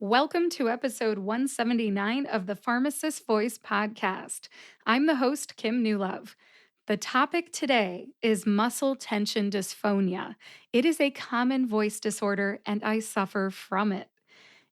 Welcome to episode 179 of the Pharmacist Voice podcast. I'm the host, Kim Newlove. The topic today is muscle tension dysphonia. It is a common voice disorder, and I suffer from it.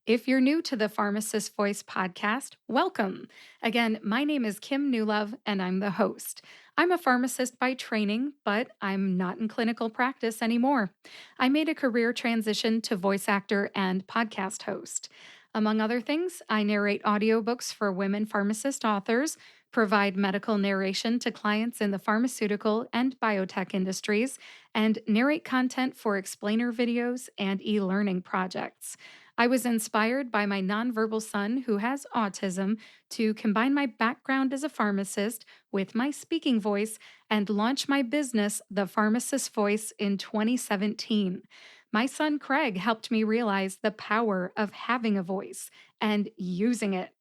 If you're new to the Pharmacist Voice podcast, welcome. Again, my name is Kim Newlove, and I'm the host. I'm a pharmacist by training, but I'm not in clinical practice anymore. I made a career transition to voice actor and podcast host. Among other things, I narrate audiobooks for women pharmacist authors, provide medical narration to clients in the pharmaceutical and biotech industries, and narrate content for explainer videos and e learning projects. I was inspired by my nonverbal son who has autism to combine my background as a pharmacist with my speaking voice and launch my business, The Pharmacist Voice, in 2017. My son Craig helped me realize the power of having a voice and using it.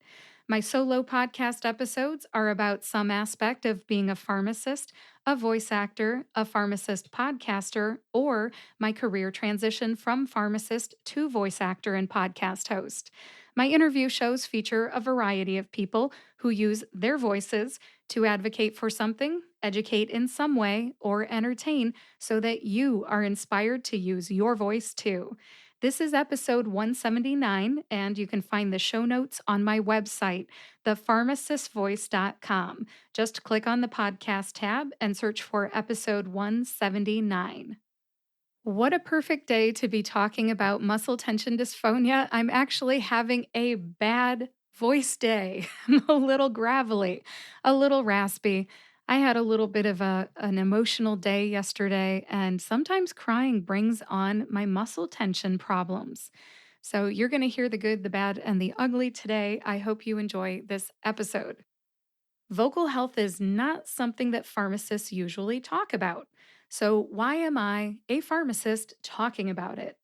My solo podcast episodes are about some aspect of being a pharmacist, a voice actor, a pharmacist podcaster, or my career transition from pharmacist to voice actor and podcast host. My interview shows feature a variety of people who use their voices to advocate for something, educate in some way, or entertain so that you are inspired to use your voice too. This is episode 179, and you can find the show notes on my website, thepharmacistvoice.com. Just click on the podcast tab and search for episode 179. What a perfect day to be talking about muscle tension dysphonia. I'm actually having a bad voice day. I'm a little gravelly, a little raspy. I had a little bit of an emotional day yesterday, and sometimes crying brings on my muscle tension problems. So, you're going to hear the good, the bad, and the ugly today. I hope you enjoy this episode. Vocal health is not something that pharmacists usually talk about. So, why am I, a pharmacist, talking about it?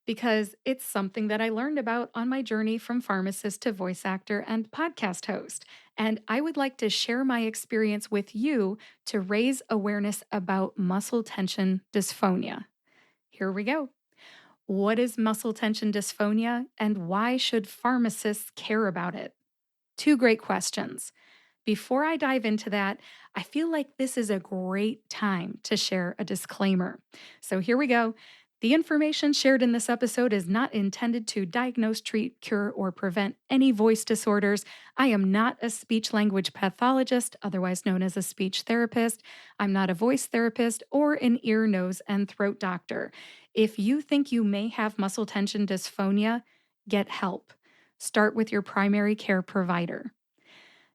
Because it's something that I learned about on my journey from pharmacist to voice actor and podcast host. And I would like to share my experience with you to raise awareness about muscle tension dysphonia. Here we go. What is muscle tension dysphonia, and why should pharmacists care about it? Two great questions. Before I dive into that, I feel like this is a great time to share a disclaimer. So here we go. The information shared in this episode is not intended to diagnose, treat, cure, or prevent any voice disorders. I am not a speech language pathologist, otherwise known as a speech therapist. I'm not a voice therapist or an ear, nose, and throat doctor. If you think you may have muscle tension dysphonia, get help. Start with your primary care provider.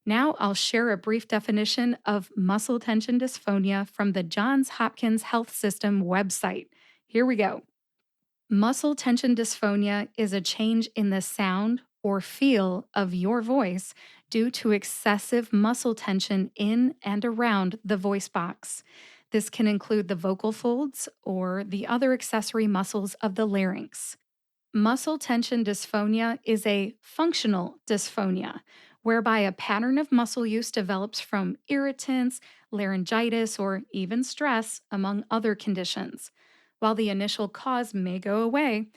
Now I'll share a brief definition of muscle tension dysphonia from the Johns Hopkins Health System website. Here we go. Muscle tension dysphonia is a change in the sound or feel of your voice due to excessive muscle tension in and around the voice box. This can include the vocal folds or the other accessory muscles of the larynx. Muscle tension dysphonia is a functional dysphonia, whereby a pattern of muscle use develops from irritants, laryngitis, or even stress, among other conditions. While the initial cause may go away,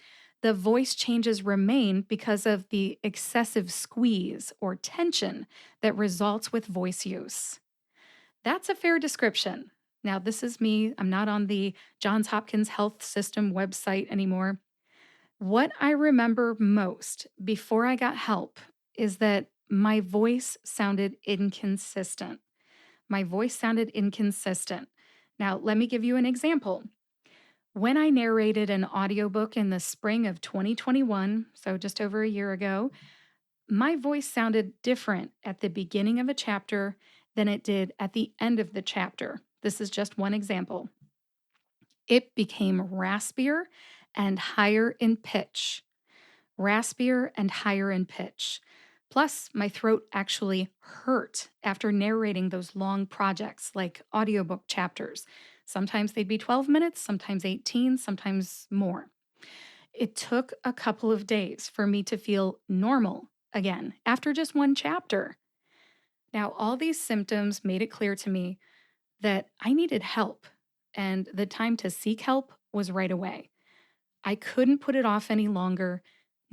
the voice changes remain because of the excessive squeeze or tension that results with voice use. That's a fair description. Now, this is me. I'm not on the Johns Hopkins Health System website anymore. What I remember most before I got help is that my voice sounded inconsistent. My voice sounded inconsistent. Now, let me give you an example. When I narrated an audiobook in the spring of 2021, so just over a year ago, my voice sounded different at the beginning of a chapter than it did at the end of the chapter. This is just one example. It became raspier and higher in pitch. Raspier and higher in pitch. Plus, my throat actually hurt after narrating those long projects like audiobook chapters. Sometimes they'd be 12 minutes, sometimes 18, sometimes more. It took a couple of days for me to feel normal again after just one chapter. Now, all these symptoms made it clear to me that I needed help, and the time to seek help was right away. I couldn't put it off any longer.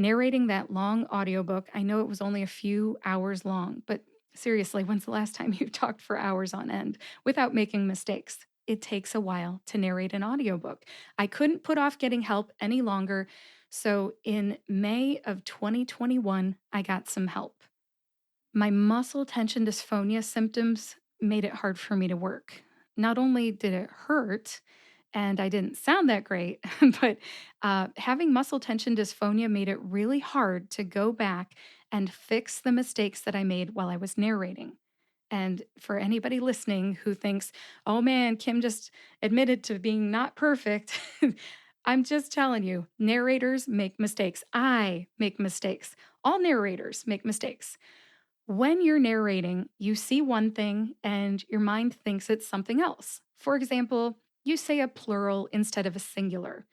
Narrating that long audiobook, I know it was only a few hours long, but seriously, when's the last time you've talked for hours on end without making mistakes? It takes a while to narrate an audiobook. I couldn't put off getting help any longer. So in May of 2021, I got some help. My muscle tension dysphonia symptoms made it hard for me to work. Not only did it hurt, and I didn't sound that great, but having muscle tension dysphonia made it really hard to go back and fix the mistakes that I made while I was narrating. And for anybody listening who thinks, oh man, Kim just admitted to being not perfect, I'm just telling you, narrators make mistakes. I make mistakes. All narrators make mistakes. When you're narrating, you see one thing and your mind thinks it's something else. For example, you say a plural instead of a singular,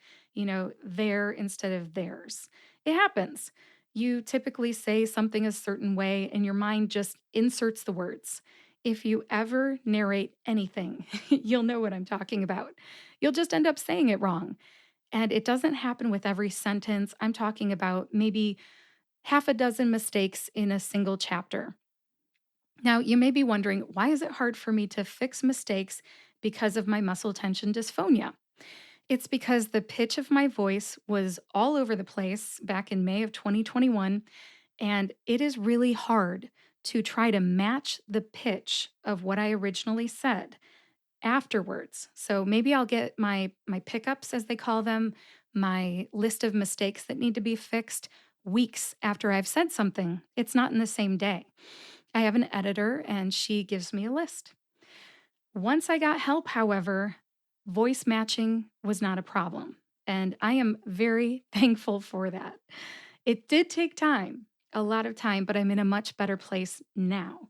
their instead of theirs. It happens. You typically say something a certain way and your mind just inserts the words. If you ever narrate anything, you'll know what I'm talking about. You'll just end up saying it wrong. And it doesn't happen with every sentence. I'm talking about maybe half a dozen mistakes in a single chapter. Now, you may be wondering, why is it hard for me to fix mistakes because of my muscle tension dysphonia? It's because the pitch of my voice was all over the place back in May of 2021, and it is really hard to try to match the pitch of what I originally said afterwards. So maybe I'll get my pickups as they call them, my list of mistakes that need to be fixed weeks after I've said something. It's not in the same day. I have an editor and she gives me a list. Once I got help, however, voice matching was not a problem. And I am very thankful for that. It did take time, a lot of time, but I'm in a much better place now.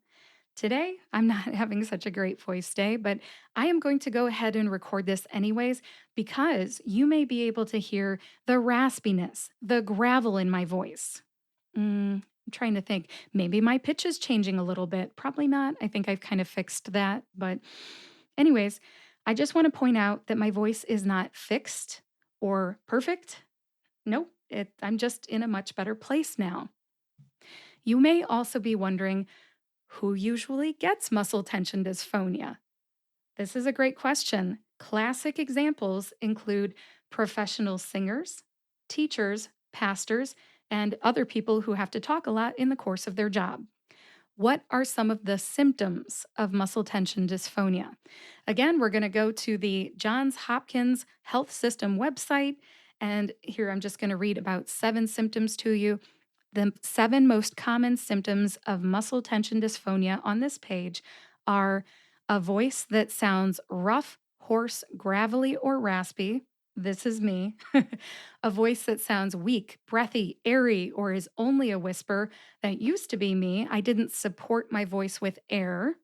Today, I'm not having such a great voice day, but I am going to go ahead and record this anyways because you may be able to hear the raspiness, the gravel in my voice. I'm trying to think. Maybe my pitch is changing a little bit. Probably not. I think I've kind of fixed that. But, anyways, I just want to point out that my voice is not fixed or perfect. Nope, I'm just in a much better place now. You may also be wondering who usually gets muscle tension dysphonia? This is a great question. Classic examples include professional singers, teachers, pastors, and other people who have to talk a lot in the course of their job. What are some of the symptoms of muscle tension dysphonia? Again, we're going to go to the Johns Hopkins Health System website. And here I'm just going to read about 7 symptoms to you. The 7 most common symptoms of muscle tension dysphonia on this page are a voice that sounds rough, hoarse, gravelly, or raspy. This is me. A voice that sounds weak, breathy, airy, or is only a whisper. That used to be me. I didn't support my voice with air.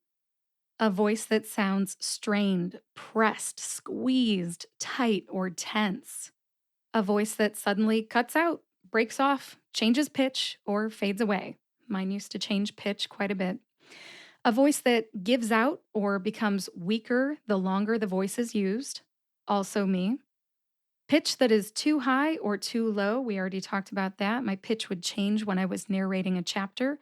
A voice that sounds strained, pressed, squeezed, tight, or tense. A voice that suddenly cuts out, breaks off, changes pitch, or fades away. Mine used to change pitch quite a bit. A voice that gives out or becomes weaker the longer the voice is used. Also me. Pitch that is too high or too low. We already talked about that. My pitch would change when I was narrating a chapter.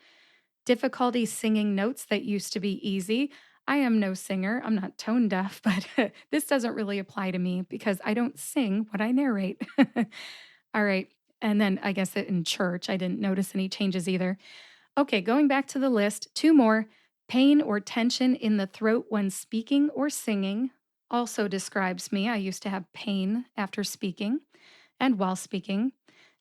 Difficulty singing notes that used to be easy. I am no singer. I'm not tone deaf, but this doesn't really apply to me because I don't sing what I narrate. All right. And then I guess in church, I didn't notice any changes either. Okay, going back to the list, 2 more. Pain or tension in the throat when speaking or singing also describes me. I used to have pain after speaking and while speaking.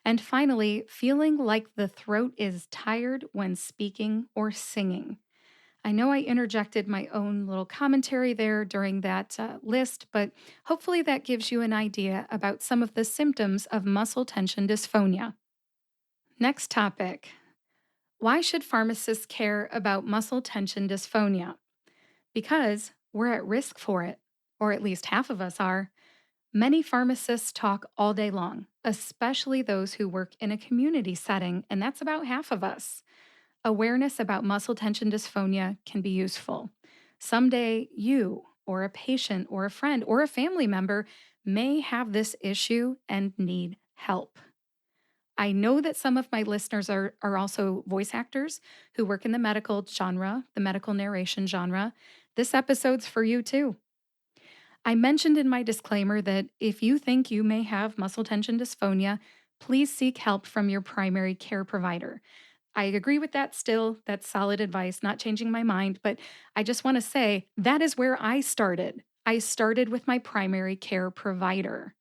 And finally, feeling like the throat is tired when speaking or singing. I know I interjected my own little commentary there during that list, but hopefully that gives you an idea about some of the symptoms of muscle tension dysphonia. Next topic. Why should pharmacists care about muscle tension dysphonia? Because we're at risk for it, or at least half of us are. Many pharmacists talk all day long, especially those who work in a community setting, and that's about half of us. Awareness about muscle tension dysphonia can be useful. Someday, you or a patient or a friend or a family member may have this issue and need help. I know that some of my listeners are also voice actors who work in the medical genre, the medical narration genre. This episode's for you too. I mentioned in my disclaimer that if you think you may have muscle tension dysphonia, please seek help from your primary care provider. I agree with that still. That's solid advice, not changing my mind. But I just want to say that is where I started. I started with my primary care provider.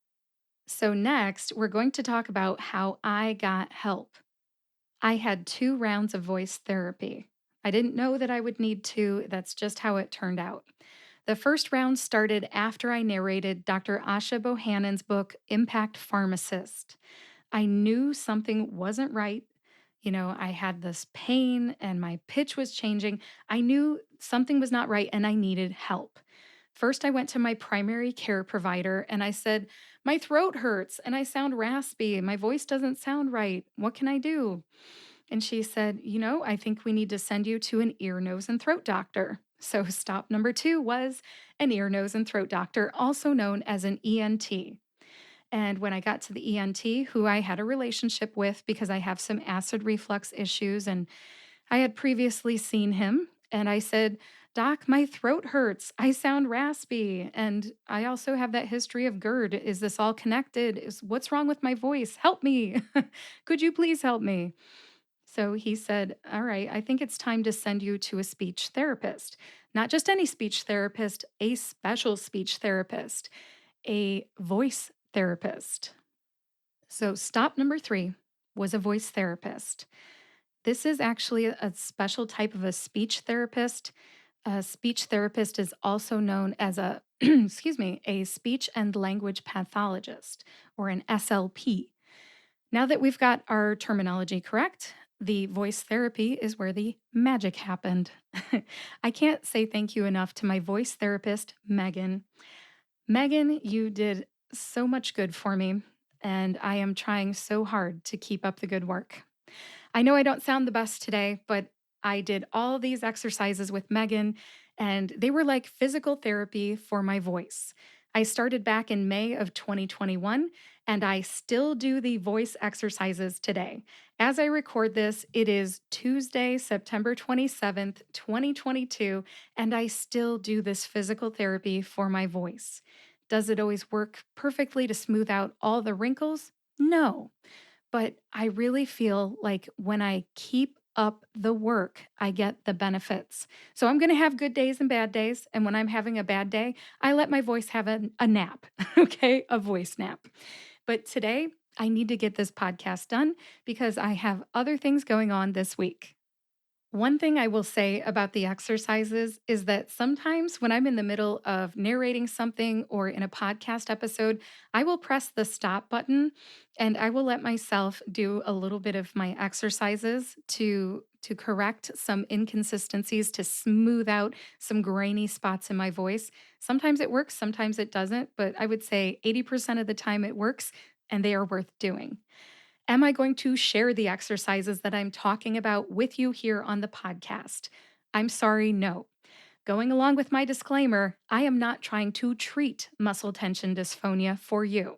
So, next, we're going to talk about how I got help. I had 2 rounds of voice therapy. I didn't know that I would need to, that's just how it turned out. The first round started after I narrated Dr. Asha Bohannon's book, Impact Pharmacist. I knew something wasn't right. I had this pain and my pitch was changing. I knew something was not right and I needed help. First, I went to my primary care provider and I said, my throat hurts and I sound raspy. My voice doesn't sound right. What can I do? And she said, I think we need to send you to an ear, nose, and throat doctor. So, stop number 2 was an ear, nose, and throat doctor, also known as an ENT. And when I got to the ENT, who I had a relationship with because I have some acid reflux issues, and I had previously seen him, and I said, Doc, my throat hurts. I sound raspy. And I also have that history of GERD. Is this all connected? What's wrong with my voice? Help me. Could you please help me? So he said, all right, I think it's time to send you to a speech therapist. Not just any speech therapist, a special speech therapist, a voice therapist. So, stop number 3 was a voice therapist. This is actually a special type of a speech therapist. A speech therapist is also known as a, excuse me, a speech and language pathologist or an SLP. Now that we've got our terminology correct, the voice therapy is where the magic happened. I can't say thank you enough to my voice therapist, Megan. Megan, you did so much good for me, and I am trying so hard to keep up the good work. I know I don't sound the best today, but I did all these exercises with Megan, and they were like physical therapy for my voice. I started back in May of 2021, and I still do the voice exercises today. As I record this, it is Tuesday, September 27th, 2022, and I still do this physical therapy for my voice. Does it always work perfectly to smooth out all the wrinkles? No. But I really feel like when I keep up the work, I get the benefits. So I'm going to have good days and bad days. And when I'm having a bad day, I let my voice have a nap, okay? A voice nap. But today, I need to get this podcast done because I have other things going on this week. One thing I will say about the exercises is that sometimes when I'm in the middle of narrating something or in a podcast episode, I will press the stop button and I will let myself do a little bit of my exercises to correct some inconsistencies, to smooth out some grainy spots in my voice. Sometimes it works, sometimes it doesn't, but I would say 80% of the time it works and they are worth doing. Am I going to share the exercises that I'm talking about with you here on the podcast? I'm sorry, no. Going along with my disclaimer, I am not trying to treat muscle tension dysphonia for you.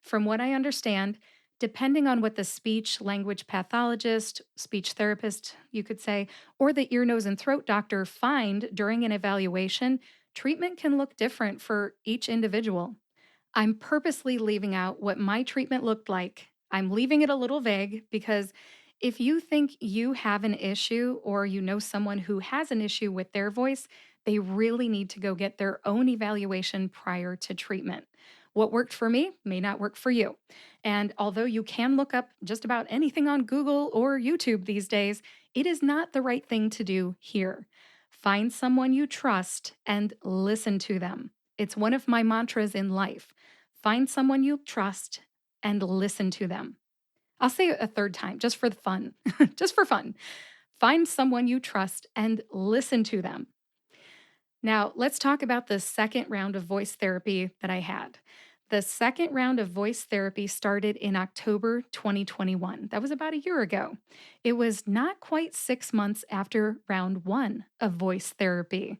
From what I understand, depending on what the speech language pathologist, speech therapist, you could say, or the ear, nose, and throat doctor find during an evaluation, treatment can look different for each individual. I'm purposely leaving out what my treatment looked like. I'm leaving it a little vague because if you think you have an issue or you know someone who has an issue with their voice, they really need to go get their own evaluation prior to treatment. What worked for me may not work for you. And although you can look up just about anything on Google or YouTube these days, it is not the right thing to do here. Find someone you trust and listen to them. It's one of my mantras in life. Find someone you trust and listen to them. I'll say it a third time just for the fun. Just for fun. Find someone you trust and listen to them. Now, let's talk about the second round of voice therapy that I had. The second round of voice therapy started in October 2021. That was about a year ago. It was not quite 6 months after round 1 of voice therapy.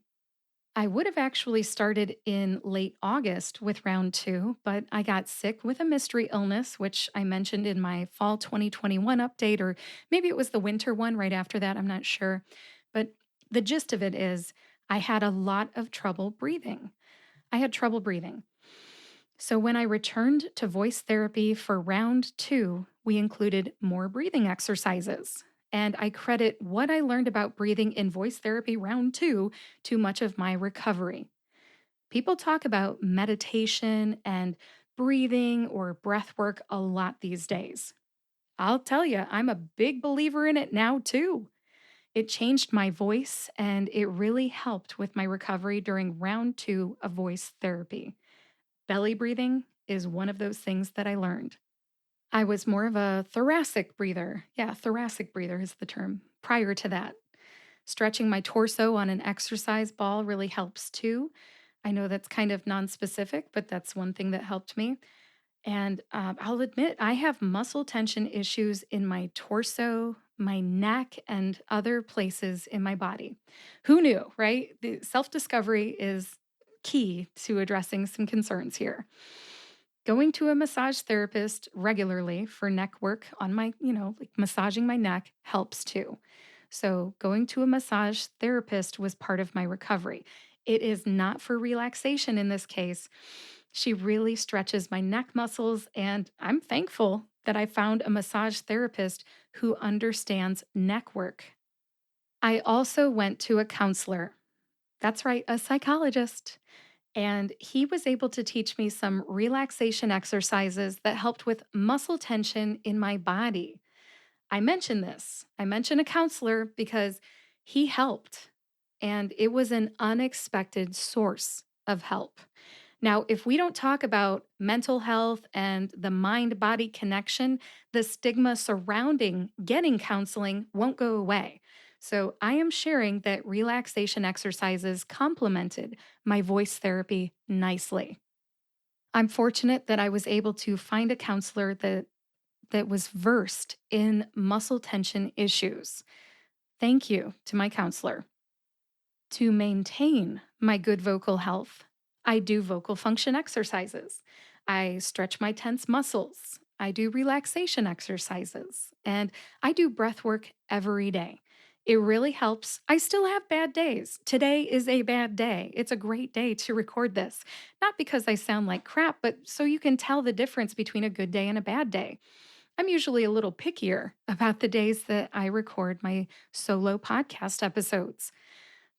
I would have actually started in late August with round two, but I got sick with a mystery illness, which I mentioned in my fall 2021 update, or maybe it was the winter one right after that. I'm not sure. But the gist of it is, I had a lot of trouble breathing. I had trouble breathing. So when I returned to voice therapy for round two, we included more breathing exercises. And I credit what I learned about breathing in voice therapy round two to much of my recovery. People talk about meditation and breathing or breath work a lot these days. I'll tell you, I'm a big believer in it now, too. It changed my voice and it really helped with my recovery during round two of voice therapy. Belly breathing is one of those things that I learned. I was more of a thoracic breather. Yeah, thoracic breather is the term. Prior to that, stretching my torso on an exercise ball really helps too. I know that's kind of non-specific, but that's one thing that helped me. And I'll admit, I have muscle tension issues in my torso, my neck, and other places in my body. Who knew, right? The self discovery is key to addressing some concerns here. Going to a massage therapist regularly for neck work on my, like massaging my neck helps too. So, going to a massage therapist was part of my recovery. It is not for relaxation in this case. She really stretches my neck muscles, and I'm thankful that I found a massage therapist who understands neck work. I also went to a counselor. That's right, a psychologist. And he was able to teach me some relaxation exercises that helped with muscle tension in my body. I mention this. I mention a counselor because he helped, and it was an unexpected source of help. Now, if we don't talk about mental health and the mind body connection, the stigma surrounding getting counseling won't go away. So, I am sharing that relaxation exercises complemented my voice therapy nicely. I'm fortunate that I was able to find a counselor that was versed in muscle tension issues. Thank you to my counselor. To maintain my good vocal health, I do vocal function exercises. I stretch my tense muscles. I do relaxation exercises. And I do breath work every day. It really helps. I still have bad days. Today is a bad day. It's a great day to record this. Not because I sound like crap, but so you can tell the difference between a good day and a bad day. I'm usually a little pickier about the days that I record my solo podcast episodes.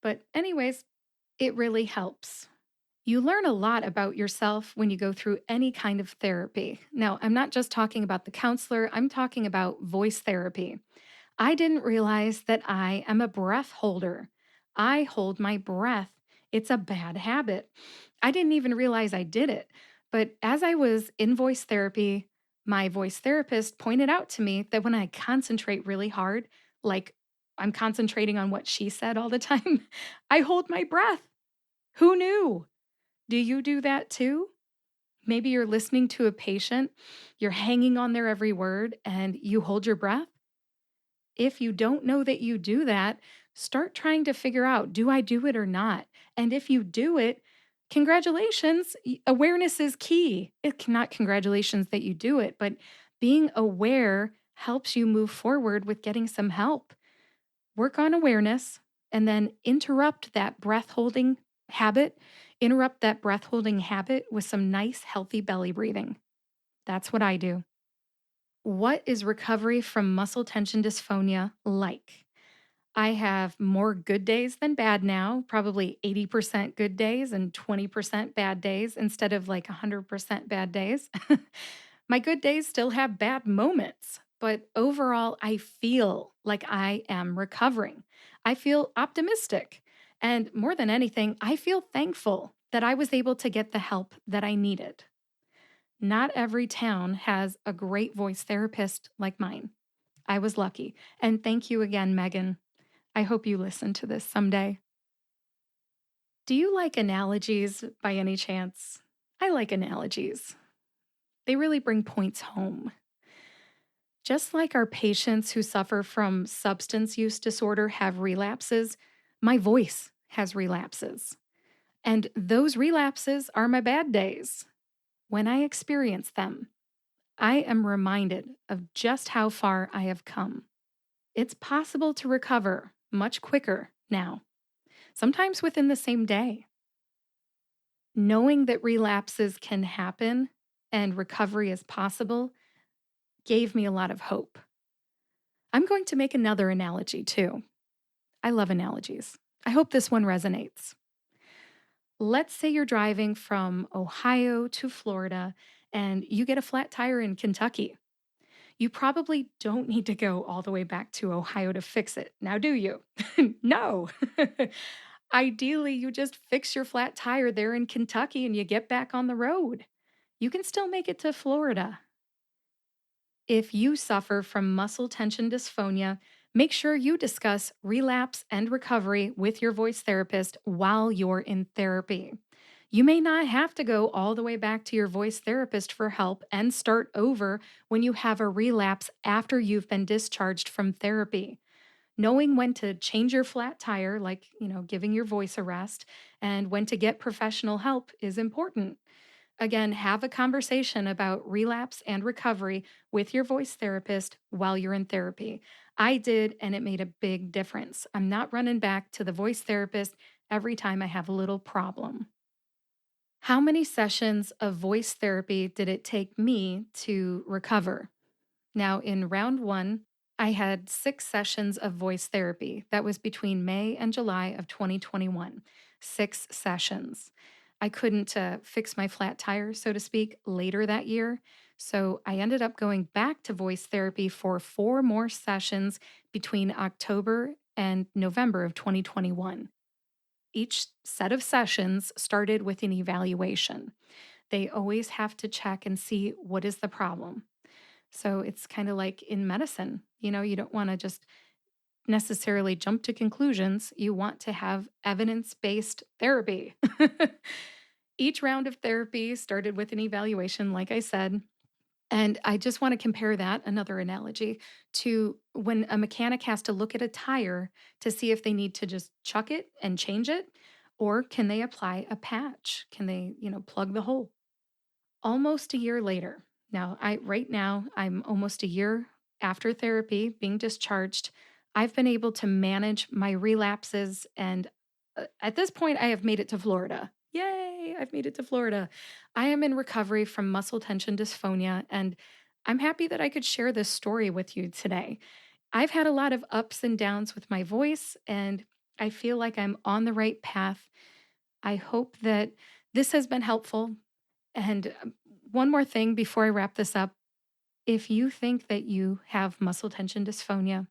But, anyways, it really helps. You learn a lot about yourself when you go through any kind of therapy. Now, I'm not just talking about the counselor, I'm talking about voice therapy. I didn't realize that I am a breath holder. I hold my breath. It's a bad habit. I didn't even realize I did it. But as I was in voice therapy, my voice therapist pointed out to me that when I concentrate really hard, like I'm concentrating on what she said all the time, I hold my breath. Who knew? Do you do that too? Maybe you're listening to a patient, you're hanging on their every word, and you hold your breath. If you don't know that you do that, start trying to figure out, do I do it or not? And if you do it, congratulations. Awareness is key. Not congratulations that you do it, but being aware helps you move forward with getting some help. Work on awareness and then interrupt that breath holding habit with some nice, healthy belly breathing. That's what I do. What is recovery from muscle tension dysphonia like? I have more good days than bad now, probably 80% good days and 20% bad days instead of like 100% bad days. My good days still have bad moments, but overall, I feel like I am recovering. I feel optimistic. And more than anything, I feel thankful that I was able to get the help that I needed. Not every town has a great voice therapist like mine. I was lucky. And thank you again, Megan. I hope you listen to this someday. Do you like analogies by any chance? I like analogies. They really bring points home. Just like our patients who suffer from substance use disorder have relapses, my voice has relapses. And those relapses are my bad days. When I experience them, I am reminded of just how far I have come. It's possible to recover much quicker now, sometimes within the same day. Knowing that relapses can happen and recovery is possible gave me a lot of hope. I'm going to make another analogy too. I love analogies. I hope this one resonates. Let's say you're driving from Ohio to Florida and you get a flat tire in Kentucky. You probably don't need to go all the way back to Ohio to fix it. Now, do you? No. Ideally, you just fix your flat tire there in Kentucky and you get back on the road. You can still make it to Florida. If you suffer from muscle tension dysphonia, make sure you discuss relapse and recovery with your voice therapist while you're in therapy. You may not have to go all the way back to your voice therapist for help and start over when you have a relapse after you've been discharged from therapy. Knowing when to change your flat tire, like, giving your voice a rest, and when to get professional help is important. Again, have a conversation about relapse and recovery with your voice therapist while you're in therapy. I did, and it made a big difference. I'm not running back to the voice therapist every time I have a little problem. How many sessions of voice therapy did it take me to recover? Now, in round one, I had 6 sessions of voice therapy. That was between May and July of 2021. 6 sessions. I couldn't fix my flat tire, so to speak, later that year. So I ended up going back to voice therapy for 4 more sessions between October and November of 2021. Each set of sessions started with an evaluation. They always have to check and see what is the problem. So it's kind of like in medicine, you don't want to just necessarily jump to conclusions. You want to have evidence based therapy. Each round of therapy started with an evaluation, like I said. And I just want to compare that, another analogy, to when a mechanic has to look at a tire to see if they need to just chuck it and change it, or can they apply a patch? Can they, plug the hole? Almost a year later. Now, right now I'm almost a year after therapy being discharged. I've been able to manage my relapses and at this point I have made it to Florida. Yay, I've made it to Florida. I am in recovery from muscle tension dysphonia and I'm happy that I could share this story with you today. I've had a lot of ups and downs with my voice and I feel like I'm on the right path. I hope that this has been helpful and one more thing before I wrap this up. If you think that you have muscle tension dysphonia,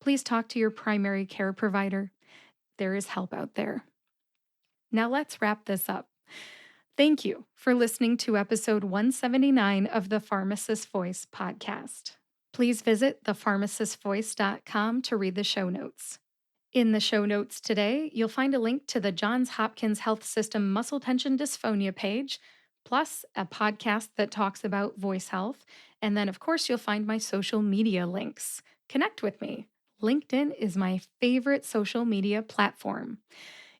please talk to your primary care provider. There is help out there. Now let's wrap this up. Thank you for listening to episode 179 of the Pharmacist Voice podcast. Please visit thepharmacistvoice.com to read the show notes. In the show notes today, you'll find a link to the Johns Hopkins Health System muscle tension dysphonia page, plus a podcast that talks about voice health. And then, of course, you'll find my social media links. Connect with me. LinkedIn is my favorite social media platform.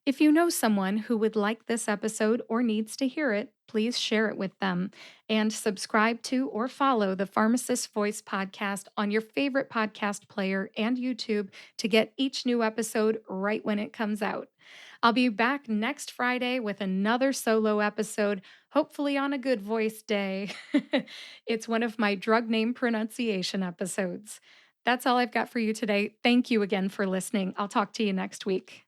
If you know someone who would like this episode or needs to hear it, please share it with them and subscribe to or follow the Pharmacist Voice podcast on your favorite podcast player and YouTube to get each new episode right when it comes out. I'll be back next Friday with another solo episode, hopefully on a good voice day. It's one of my drug name pronunciation episodes. That's all I've got for you today. Thank you again for listening. I'll talk to you next week.